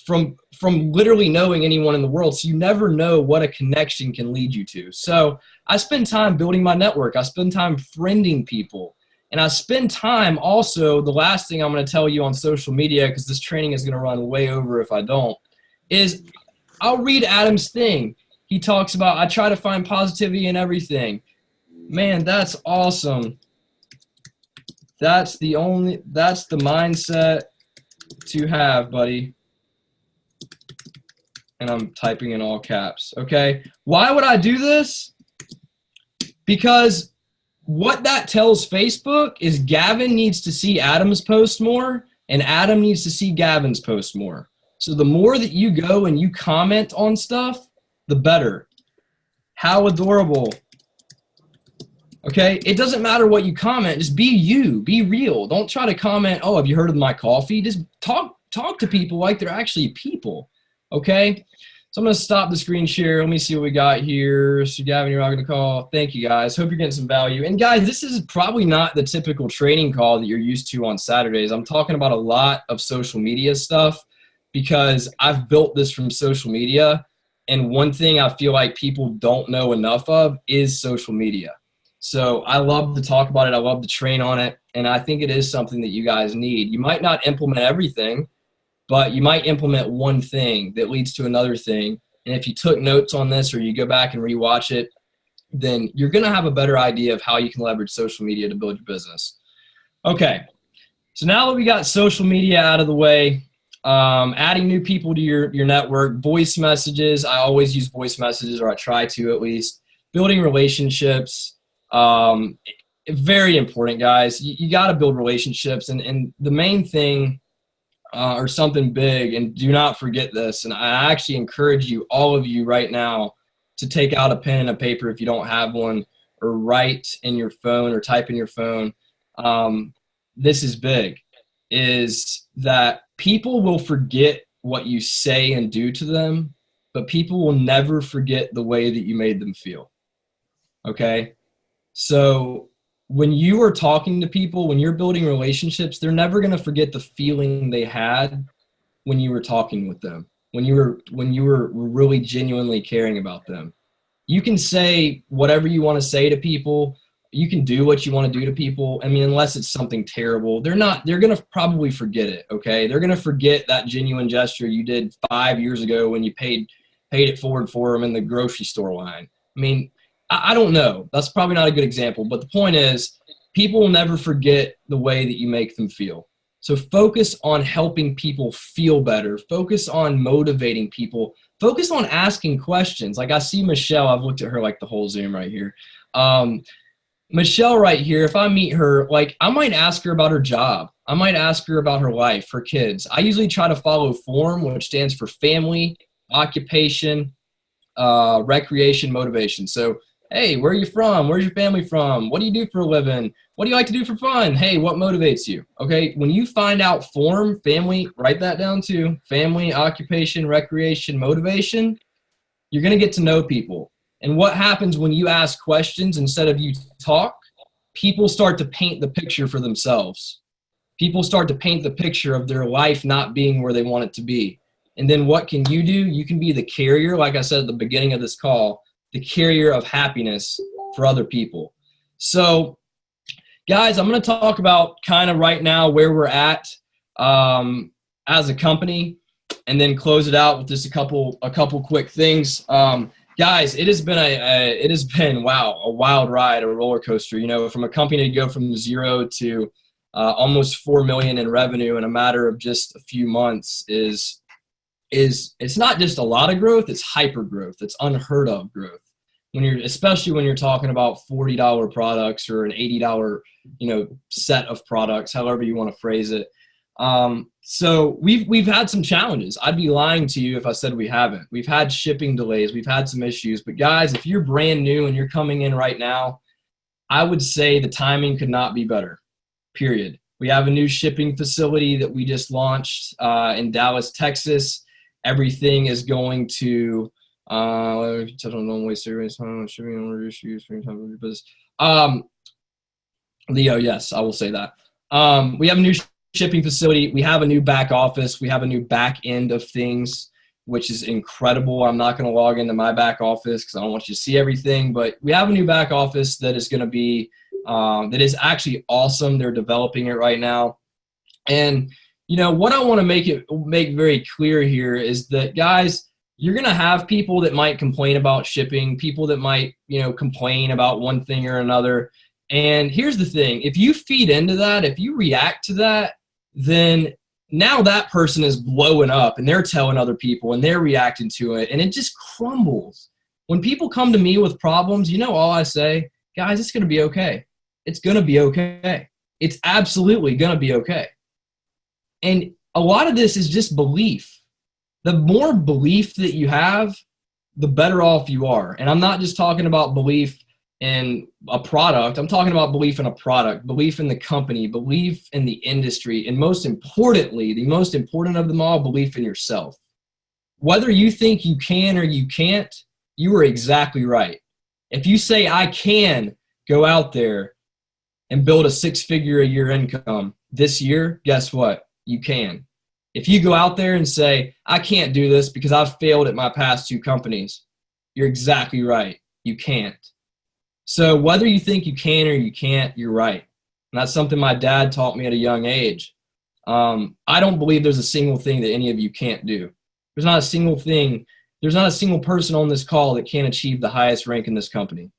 from literally knowing anyone in the world. So you never know what a connection can lead you to. So I spend time building my network. I spend time friending people. And I spend time also, the last thing I'm going to tell you on social media, because this training is going to run way over if I don't, is I'll read Adam's thing. He talks about, I try to find positivity in everything. Man, that's awesome. That's the mindset to have, buddy. And I'm typing in all caps, okay? Why would I do this? Because what that tells Facebook is Gavin needs to see Adam's post more, and Adam needs to see Gavin's post more. So the more that you go and you comment on stuff, the better. How adorable. Okay? It doesn't matter what you comment. Just be you. Be real. Don't try to comment, oh, have you heard of my coffee? Just talk to people like they're actually people. Okay? So I'm going to stop the screen share. Let me see what we got here. So Gavin, you're not going to call. Thank you, guys. Hope you're getting some value. And guys, this is probably not the typical training call that you're used to on Saturdays. I'm talking about a lot of social media stuff because I've built this from social media. And one thing I feel like people don't know enough of is social media. So I love to talk about it. I love to train on it. And I think it is something that you guys need. You might not implement everything, but you might implement one thing that leads to another thing. And if you took notes on this or you go back and rewatch it, then you're going to have a better idea of how you can leverage social media to build your business. Okay, so now that we got social media out of the way, adding new people to your network, voice messages. I always use voice messages, or I try to at least. Building relationships, very important, guys. You got to build relationships, and the main thing, or something big, and do not forget this, and I actually encourage you, all of you right now, to take out a pen and a paper if you don't have one, or write in your phone or type in your phone. This is big, is that people will forget what you say and do to them, but people will never forget the way that you made them feel. Okay? So when you are talking to people, when you're building relationships, they're never going to forget the feeling they had when you were talking with them, when you were really genuinely caring about them. You can say whatever you want to say to people. You can do what you want to do to people. I mean, unless it's something terrible, they're going to probably forget it. Okay. They're going to forget that genuine gesture you did 5 years ago when you paid it forward for them in the grocery store line. I mean, I don't know. That's probably not a good example, but the point is, people will never forget the way that you make them feel. So focus on helping people feel better. Focus on motivating people. Focus on asking questions. Like I see Michelle, I've looked at her like the whole Zoom right here. Michelle right here, if I meet her, like I might ask her about her job. I might ask her about her life, her kids. I usually try to follow FORM, which stands for family, occupation, recreation, motivation. So, hey, where are you from? Where's your family from? What do you do for a living? What do you like to do for fun? Hey, what motivates you? Okay, when you find out FORM, family, write that down too. Family, occupation, recreation, motivation, you're going to get to know people. And what happens when you ask questions instead of you talk? People start to paint the picture for themselves. People start to paint the picture of their life not being where they want it to be. And then what can you do? You can be the carrier, like I said at the beginning of this call, the carrier of happiness for other people. So, guys, I'm going to talk about kind of right now where we're at as a company, and then close it out with just a couple quick things. Guys, it has been a wild ride, a roller coaster. You know, from a company to go from 0 to almost 4 million in revenue in a matter of just a few months is it's not just a lot of growth, it's hyper growth. It's unheard of growth. Especially when you're talking about $40 products or an $80, set of products, however you want to phrase it. So we've had some challenges. I'd be lying to you if I said we haven't. We've had shipping delays. We've had some issues. But guys, if you're brand new and you're coming in right now, I would say the timing could not be better, period. We have a new shipping facility that we just launched in Dallas, Texas. Everything is going to Leo, yes, I will say that. We have a new shipping facility. We have a new back office. We have a new back end of things, which is incredible. I'm not going to log into my back office because I don't want you to see everything, but we have a new back office that is going to be, that is actually awesome. They're developing it right now. And, what I want to make very clear here is that, guys, you're going to have people that might complain about shipping, people that might, complain about one thing or another. And here's the thing. If you feed into that, if you react to that, then now that person is blowing up and they're telling other people and they're reacting to it, and it just crumbles. When people come to me with problems, all I say, guys, it's going to be okay. It's going to be okay. It's absolutely going to be okay. And a lot of this is just belief. The more belief that you have, the better off you are. And I'm not just talking about belief in a product. I'm talking about belief in a product, belief in the company, belief in the industry, and most importantly, the most important of them all, belief in yourself. Whether you think you can or you can't, you are exactly right. If you say, I can go out there and build a 6-figure a year income this year, guess what? You can. If you go out there and say, I can't do this because I've failed at my past 2 companies, you're exactly right. You can't. So whether you think you can or you can't, you're right. And that's something my dad taught me at a young age. I don't believe there's a single thing that any of you can't do. There's not a single person on this call that can't achieve the highest rank in this company.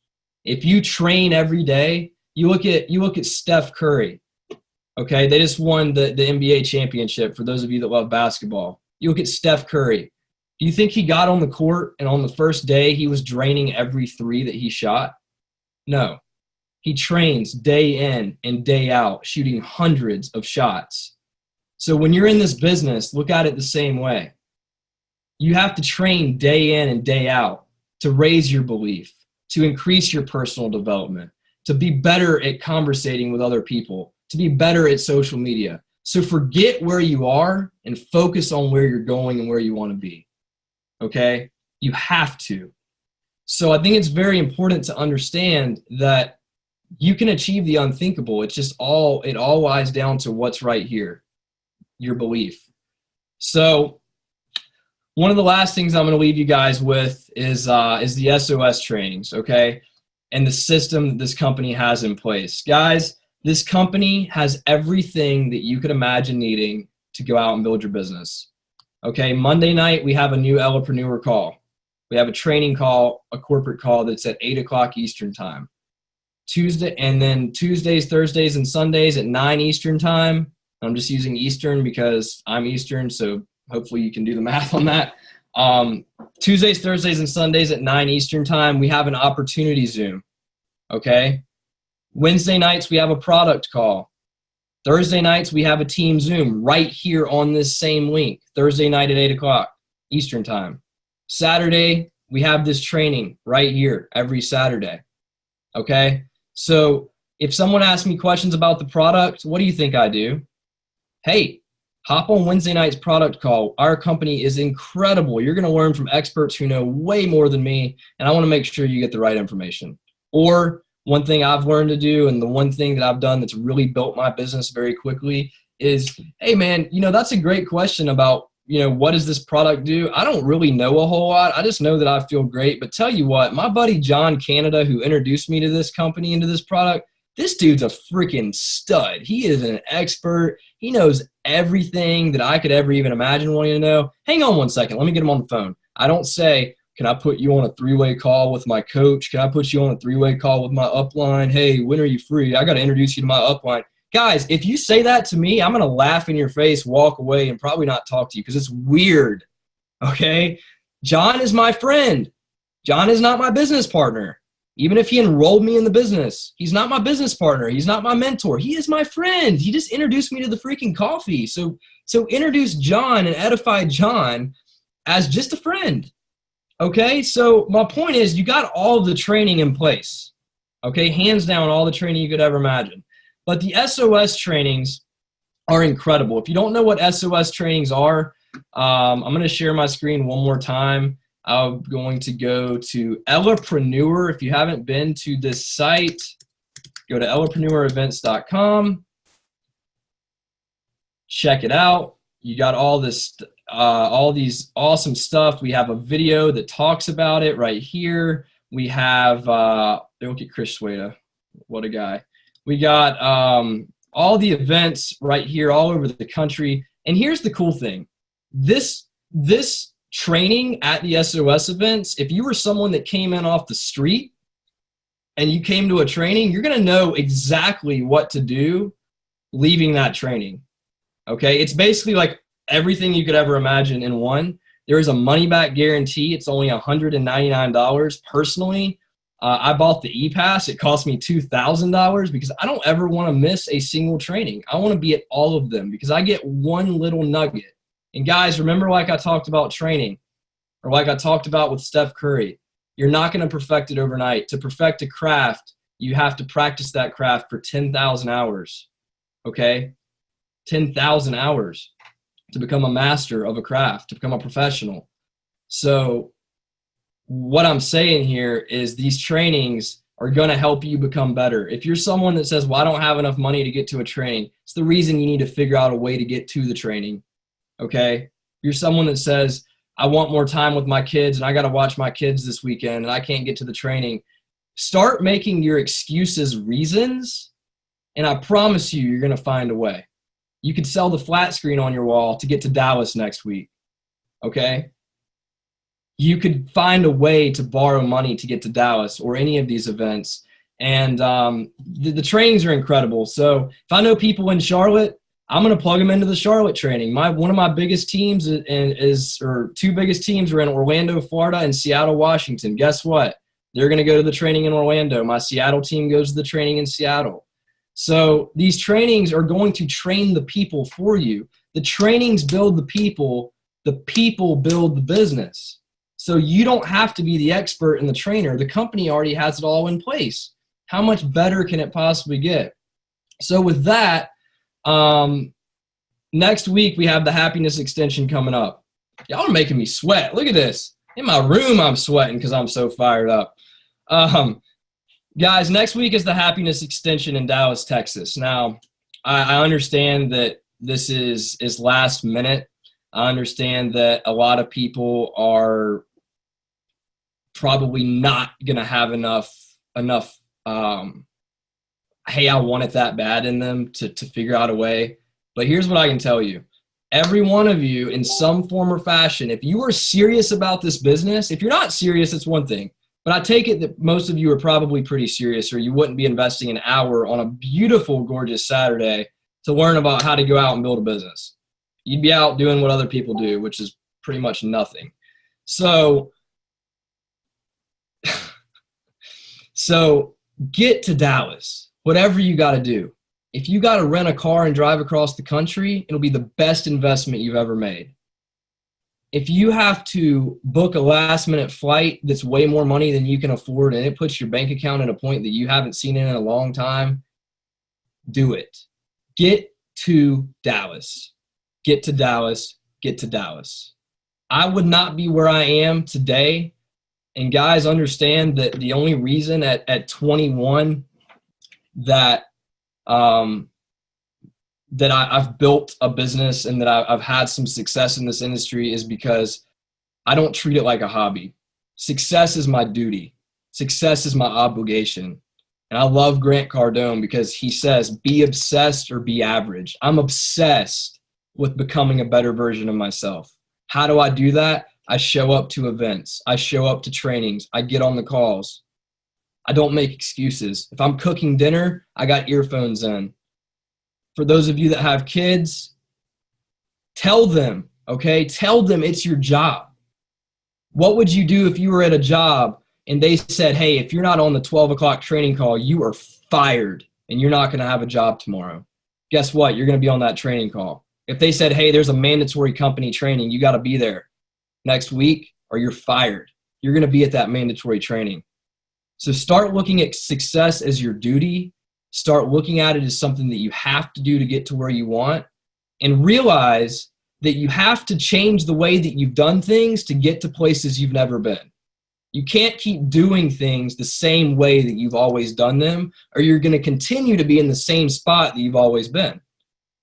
If you train every day, you look at Steph Curry. Okay, they just won the NBA championship. For those of you that love basketball, you look at Steph Curry. Do you think he got on the court and on the first day he was draining every three that he shot? No. He trains day in and day out, shooting hundreds of shots. So when you're in this business, look at it the same way. You have to train day in and day out to raise your belief, to increase your personal development, to be better at conversating with other people, to be better at social media. So forget where you are and focus on where you're going and where you want to be. Okay? You have to. So I think it's very important to understand that you can achieve the unthinkable. It's just it all lies down to what's right here, your belief. So one of the last things I'm going to leave you guys with is the SOS trainings, okay? And the system that this company has in place. Guys, this company has everything that you could imagine needing to go out and build your business. Okay, Monday night, we have a new Ellepreneur call. We have a training call, a corporate call that's at 8 o'clock Eastern time. Tuesdays, Thursdays, and Sundays at 9 Eastern time. I'm just using Eastern because I'm Eastern, so hopefully you can do the math on that. Tuesdays, Thursdays, and Sundays at 9 Eastern time, we have an opportunity Zoom, okay? Wednesday nights, we have a product call. Thursday nights, we have a team Zoom right here on this same link, Thursday night at 8 o'clock Eastern time. Saturday, we have this training right here every Saturday, okay? So if someone asks me questions about the product, what do you think I do? Hey, hop on Wednesday night's product call. Our company is incredible. You're going to learn from experts who know way more than me, and I want to make sure you get the right information. Or one thing I've learned to do, and the one thing that I've done that's really built my business very quickly is, hey man, that's a great question about, what does this product do? I don't really know a whole lot. I just know that I feel great. But tell you what, my buddy John Canada, who introduced me to this company and to this product, this dude's a freaking stud. He is an expert. He knows everything that I could ever even imagine wanting to know. Hang on one second. Let me get him on the phone. I don't say, can I put you on a three-way call with my coach? Can I put you on a three-way call with my upline? Hey, when are you free? I got to introduce you to my upline. Guys, if you say that to me, I'm going to laugh in your face, walk away, and probably not talk to you because it's weird, okay? John is my friend. John is not my business partner. Even if he enrolled me in the business, he's not my business partner. He's not my mentor. He is my friend. He just introduced me to the freaking coffee. So introduce John and edify John as just a friend, okay? So my point is you got all of the training in place, okay? Hands down, all the training you could ever imagine. But the SOS trainings are incredible. If you don't know what SOS trainings are, I'm going to share my screen one more time. I'm going to go to Ellepreneur. If you haven't been to this site, go to ellepreneurevents.com. Check it out. You got all these awesome stuff. We have a video that talks about it right here. We have, look at Chris Sueda. What a guy. We got all the events right here all over the country. And here's the cool thing. This training at the SOS events, if you were someone that came in off the street and you came to a training, you're going to know exactly what to do leaving that training. Okay? It's basically like everything you could ever imagine in one. There is a money-back guarantee. It's only $199 personally. I bought the e-pass. It cost me $2,000 because I don't ever want to miss a single training. I want to be at all of them because I get one little nugget. And guys, remember like I talked about training or like I talked about with Steph Curry, you're not going to perfect it overnight. To perfect a craft, you have to practice that craft for 10,000 hours, okay? 10,000 hours to become a master of a craft, to become a professional. So what I'm saying here is these trainings are going to help you become better. If you're someone that says, well, I don't have enough money to get to a training, it's the reason you need to figure out a way to get to the training, okay? You're someone that says, I want more time with my kids and I got to watch my kids this weekend and I can't get to the training. Start making your excuses reasons, and I promise you're going to find a way. You could sell the flat screen on your wall to get to Dallas next week, okay? you could find a way to borrow money to get to Dallas or any of these events. And the trainings are incredible. So if I know people in Charlotte, I'm going to plug them into the Charlotte training. One of my biggest teams or two biggest teams are in Orlando, Florida, and Seattle, Washington. Guess what? They're going to go to the training in Orlando. My Seattle team goes to the training in Seattle. So these trainings are going to train the people for you. The trainings build the people build the business. So you don't have to be the expert and the trainer. The company already has it all in place. How much better can it possibly get? So with that, next week we have the happiness extension coming up. Y'all are making me sweat. Look at this. In my room, I'm sweating because I'm so fired up. Guys, next week is the happiness extension in Dallas, Texas. Now, I understand that this is last minute. I understand that a lot of people are probably not going to have enough hey, I want it that bad in them to figure out a way. But here's what I can tell you. Every one of you in some form or fashion, if you are serious about this business, if you're not serious, it's one thing. But I take it that most of you are probably pretty serious, or you wouldn't be investing an hour on a beautiful, gorgeous Saturday to learn about how to go out and build a business. You'd be out doing what other people do, which is pretty much nothing. So get to Dallas, whatever you got to do. If you got to rent a car and drive across the country, it'll be the best investment you've ever made. If you have to book a last-minute flight that's way more money than you can afford and it puts your bank account at a point that you haven't seen in a long time, do it. Get to Dallas. Get to Dallas. Get to Dallas. I would not be where I am today. And guys, understand that the only reason at 21 that I've built a business and that I've had some success in this industry is because I don't treat it like a hobby. Success is my duty. Success is my obligation. And I love Grant Cardone because he says, be obsessed or be average. I'm obsessed with becoming a better version of myself. How do I do that? I show up to events. I show up to trainings. I get on the calls. I don't make excuses. If I'm cooking dinner, I got earphones in. For those of you that have kids, tell them, okay? Tell them it's your job. What would you do if you were at a job and they said, hey, if you're not on the 12 o'clock training call, you are fired and you're not going to have a job tomorrow? Guess what? You're going to be on that training call. If they said, hey, there's a mandatory company training, you got to be there next week or you're fired. You're going to be at that mandatory training. So start looking at success as your duty. Start looking at it as something that you have to do to get to where you want, and realize that you have to change the way that you've done things to get to places you've never been. You can't keep doing things the same way that you've always done them, or you're going to continue to be in the same spot that you've always been.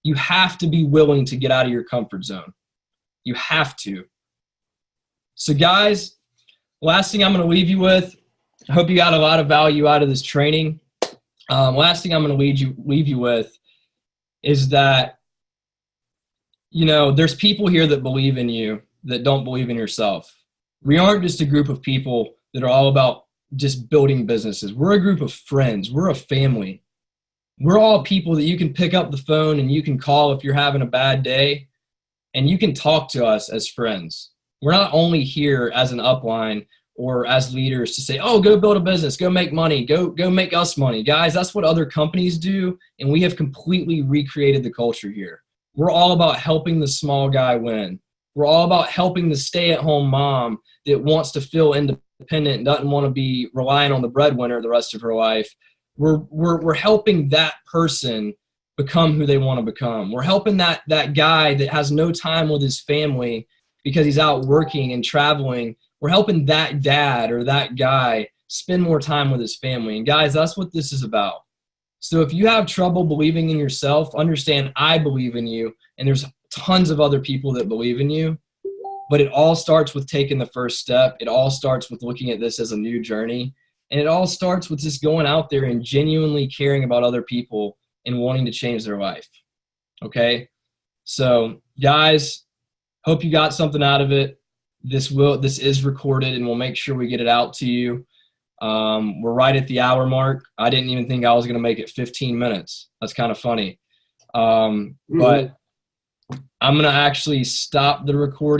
You have to be willing to get out of your comfort zone. You have to. So guys, last thing I'm going to leave you with, I hope you got a lot of value out of this training. Last thing I'm going to leave you with is that, you know, there's people here that believe in you that don't believe in yourself. We aren't just a group of people that are all about just building businesses. We're a group of friends. We're a family. We're all people that you can pick up the phone and you can call if you're having a bad day, and you can talk to us as friends. We're not only here as an upline or as leaders to say, oh, go build a business, go make money, go make us money. Guys, that's what other companies do, and we have completely recreated the culture here. We're all about helping the small guy win. We're all about helping the stay-at-home mom that wants to feel independent and doesn't want to be relying on the breadwinner the rest of her life. We're helping that person become who they want to become. We're helping that guy that has no time with his family because he's out working and traveling. We're helping that dad or that guy spend more time with his family. And guys, that's what this is about. So if you have trouble believing in yourself, understand I believe in you, and there's tons of other people that believe in you. But it all starts with taking the first step. It all starts with looking at this as a new journey. And it all starts with just going out there and genuinely caring about other people and wanting to change their life. Okay? So guys, hope you got something out of it. this is recorded, and we'll make sure we get it out to you. We're right at the hour mark. I didn't even think I was going to make it 15 minutes. That's kind of funny. But I'm going to actually stop the recording.